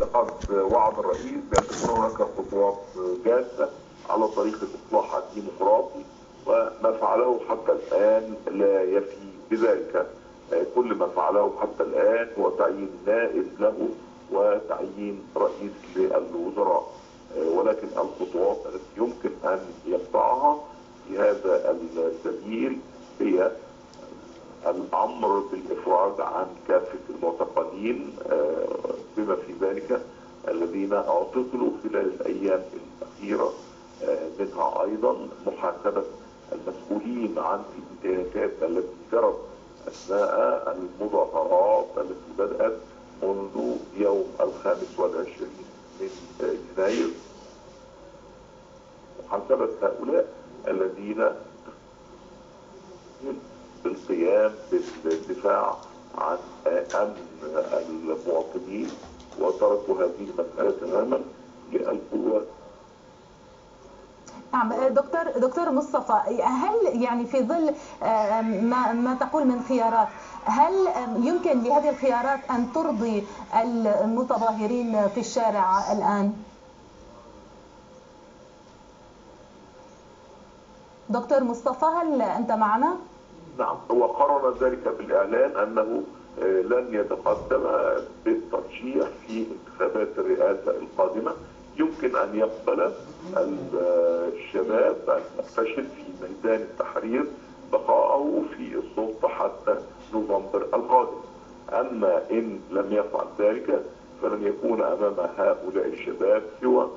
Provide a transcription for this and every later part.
لقد وعد الرئيس بأن تكون هناك خطوات جادة على طريق الإصلاح الديمقراطي، وما فعله حتى الآن لا يفي بذلك. كل ما فعله حتى الآن هو تعيين نائب له وتعيين رئيس للوزراء، ولكن الخطوات التي يمكن أن يقطعها في هذا السبيل هي الأمر بالإفراج عن كافة المعتقلين، بما في ذلك الذين اعتقلوا خلال الأيام الأخيرة، منها أيضا محاسبة المسؤولين عن الانتهاكات التي جرت أثناء المظاهرات التي بدأت منذ يوم 25 من يناير، محاسبة هؤلاء الذين بالقيام بالدفاع عن امن المواطنين وتركوا هذه المساله تماما للقوات. نعم دكتور مصطفى، هل يعني في ظل ما تقول من خيارات، هل يمكن لهذه الخيارات ان ترضي المتظاهرين في الشارع الان؟ دكتور مصطفى، هل انت معنا؟ نعم، هو قرر ذلك بالإعلان أنه لن يتقدم بالترشيح في انتخابات الرئاسة القادمة. يمكن أن يقبل الشباب الفشل في ميدان التحرير بقاءه في السلطة حتى نوفمبر القادم. أما إن لم يفعل ذلك فلن يكون أمام هؤلاء الشباب سوى.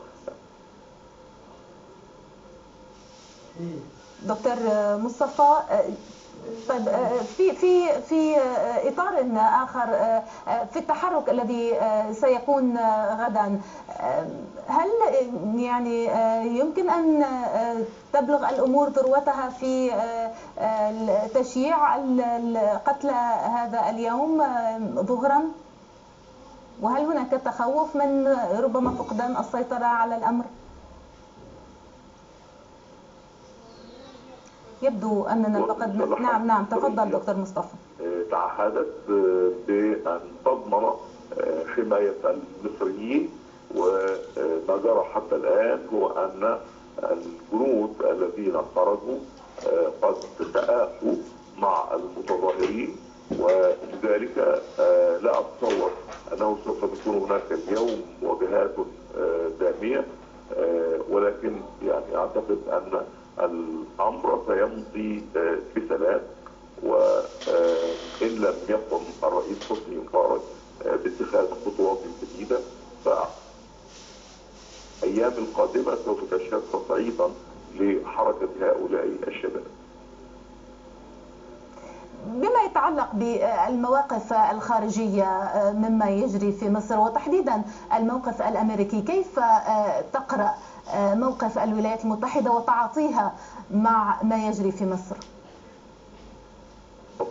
دكتور مصطفى، طيب في اطار اخر، في التحرك الذي سيكون غدا، هل يعني يمكن ان تبلغ الامور ذروتها في تشييع قتل هذا اليوم ظهرا؟ وهل هناك تخوف من ربما فقدان السيطرة على الامر؟ يبدو أننا فقدنا. نعم تفضل دكتور مصطفى. تعهدت بأن تضمن حماية المصريين، وما جرى حتى الآن هو أن الجنود الذين خرجوا قد تآخوا مع المتظاهرين، ولذلك لا أتصور أنه سوف تكون هناك اليوم مواجهات دامية، ولكن يعني أعتقد أن الأمر سيمضي بسلام. وإن لم يقم الرئيس حسني مبارك باتخاذ خطوات جديدة فالأيام القادمة سوف تشهد تصعيدا لحركة هؤلاء الشباب. بما يتعلق بالمواقف الخارجية مما يجري في مصر وتحديدا الموقف الأمريكي، كيف تقرأ موقف الولايات المتحدة وتعاطيها مع ما يجري في مصر؟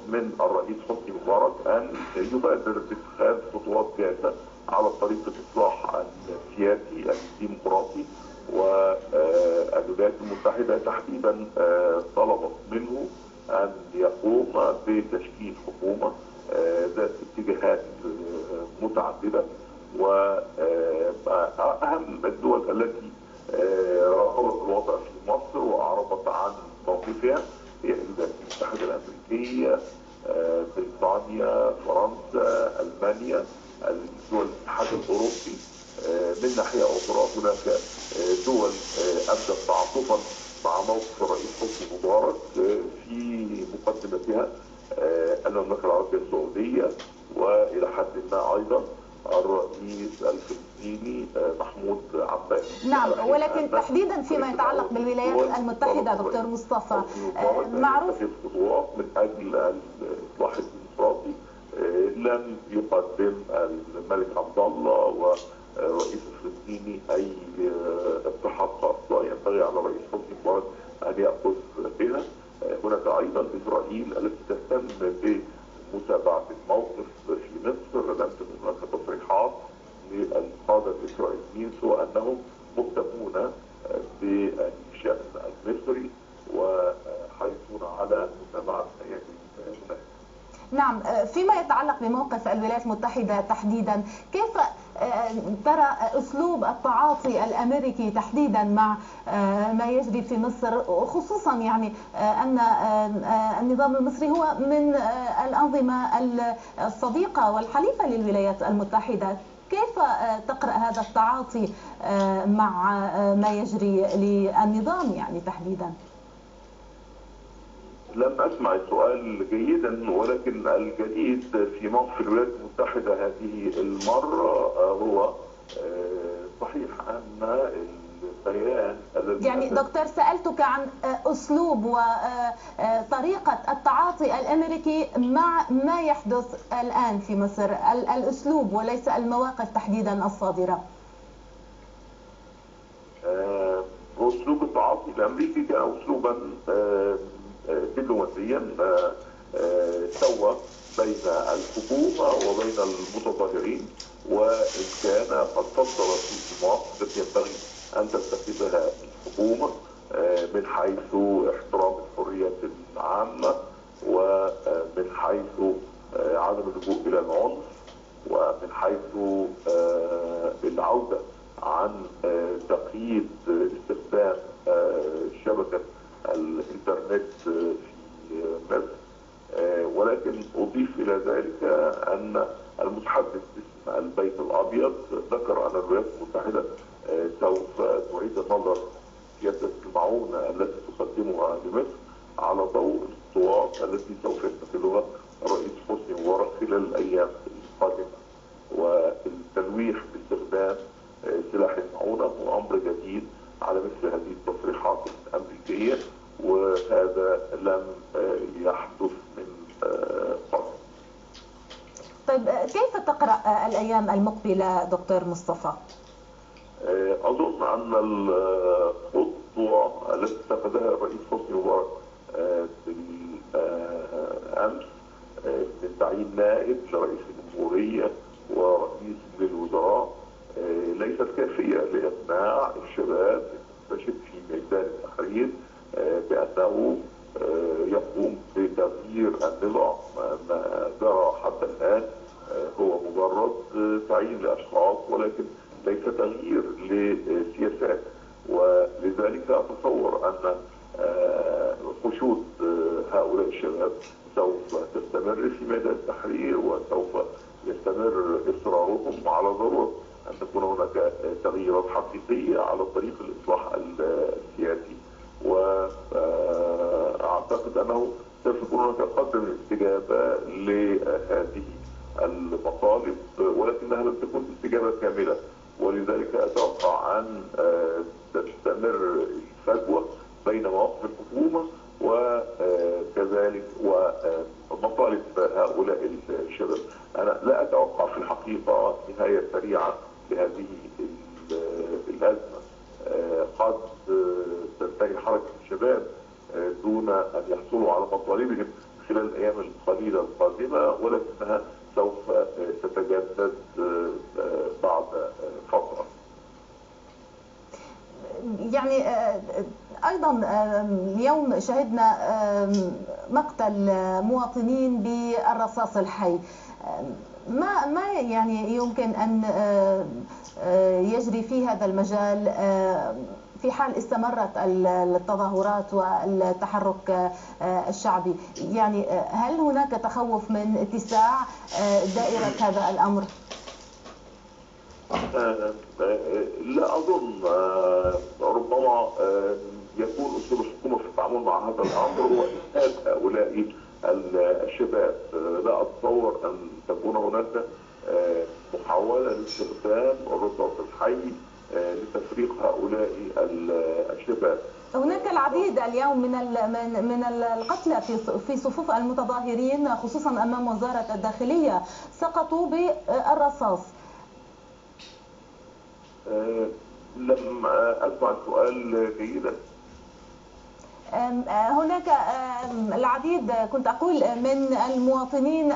من الرئيس حسني مبارك أن يبادر باتخاذ خطوات جادة على طريق الإصلاح السياسي الديمقراطي، والولايات المتحدة تحديدا طلبت منه أن يقوم بتشكيل حكومة ذات اتجاهات متعددة. وأهم الدول التي راقبت الوضع في مصر وأعربت عن موقفها هي الولايات المتحدة الأمريكية، بريطانيا، فرنسا، ألمانيا، دول الاتحاد الأوروبي. من ناحية أخرى هناك دول أبدت تعاطفا مع موقف الرئيس حسني مبارك، في مقدمتها المملكة العربية السعودية، وإلى حد ما أيضا الرئيس الفلسطيني محمود عباس. نعم، ولكن تحديدا فيما يتعلق بالولايات المتحدة دكتور مصطفى، معروف خطوات من أجل الإصلاح الديمقراطي لم يقدم الملك عبد الله والرئيس الفلسطيني أي اقتراحات خاصة ينبغي على الرئيس حسني مبارك أن يأخذ بها. هناك أيضا إسرائيل التي تهتم بمتابعة الموقف في مصر. لم تكن هناك تصريحات للقادة الإسرائيليين سوى أنهم مهتمون بالشأن المصري وحريصون على متابعة هذه المسائل. نعم، فيما يتعلق بموقف الولايات المتحدة تحديدا، كيف ترى أسلوب التعاطي الأمريكي تحديدا مع ما يجري في مصر، خصوصا يعني أن النظام المصري هو من الأنظمة الصديقة والحليفة للولايات المتحدة، كيف تقرأ هذا التعاطي مع ما يجري للنظام يعني تحديدا؟ لم أسمع السؤال جيدا، ولكن الجديد في موقف الولايات المتحدة هذه المرة هو صحيح أن البيان يعني دكتور سألتك عن أسلوب وطريقة التعاطي الأمريكي مع ما يحدث الآن في مصر، الأسلوب وليس المواقف تحديدا الصادرة. أسلوب التعاطي الأمريكي كان أسلوبا دبلوماسيا سوى بين الحكومة وبين المتظاهرين، وإن كان قد فضل في المواقف التي ينبغي أن تتخذها الحكومة من حيث احترام الحرية العامة، ومن حيث عدم اللجوء إلى العنف، ومن حيث العودة عن تقييد استخدام شبكة الإنترنت في مصر. ولكن أضيف إلى ذلك أن المتحدث باسم البيت الأبيض ذكر أن الولايات المتحدة سوف تعيد النظر سياسة المعونة التي تقدمها لمصر على ضوء الخطوات التي سوف يتخذها الرئيس حسني مبارك خلال الأيام القادمة. والتلويح باستخدام سلاح المعونة هو أمر جديد على مثل هذه التصريحات الأمريكية، وهذا لم يحدث من قبل. طيب كيف تقرأ الأيام المقبلة دكتور مصطفى؟ أظن أن الخطوة التي اتخذها الرئيس حسني مبارك بالأمس من تعيين نائب لرئيس الجمهورية ورئيس للوزراء ليست كافية لإقناع الشباب المنتشر في ميدان التحرير بأنه يقوم بتغيير النظام. ما جرى حتى الآن هو مجرد تعيين لأشخاص، ولكن ليس تغيير لسياسات. ولذلك أتصور أن حشود هؤلاء الشباب سوف تستمر في ميدان التحرير، وسوف يستمر إصرارهم على ضرورة أن تكون هناك تغييرات حقيقية على طريق الإصلاح السياسي. وأعتقد أنه سوف يكون هناك قدر من الاستجابة لهذه المطالب، ولكنها لم تكن استجابة كاملة. ولذلك أتوقع أن تستمر الفجوة بين مواقف الحكومة وكذلك ومطالب هؤلاء الشباب. أنا لا أتوقع في الحقيقة نهاية سريعة لهذه الأزمة. قد تنتهي حركة الشباب دون أن يحصلوا على مطالبهم خلال الأيام القليلة القادمة، ولكنها سوف تتجدد بعد فترة. يعني أيضا اليوم شهدنا مقتل مواطنين بالرصاص الحي، ما يعني يمكن أن يجري في هذا المجال في حال استمرت التظاهرات والتحرك الشعبي؟ يعني هل هناك تخوف من اتساع دائرة هذا الأمر؟ لا أظن. ربما يكون أسلوب الحكومة في التعامل مع هذا الأمر هو إسعاد هؤلاء الشباب. لا أتصور أن تكون هناك محاولة لاستخدام الرصاص الحي لتفريق هؤلاء الشباب. هناك العديد اليوم من القتلى في صفوف المتظاهرين، خصوصا أمام وزارة الداخلية، سقطوا بالرصاص. لم أسمع السؤال جيدا. هناك العديد، كنت أقول، من المواطنين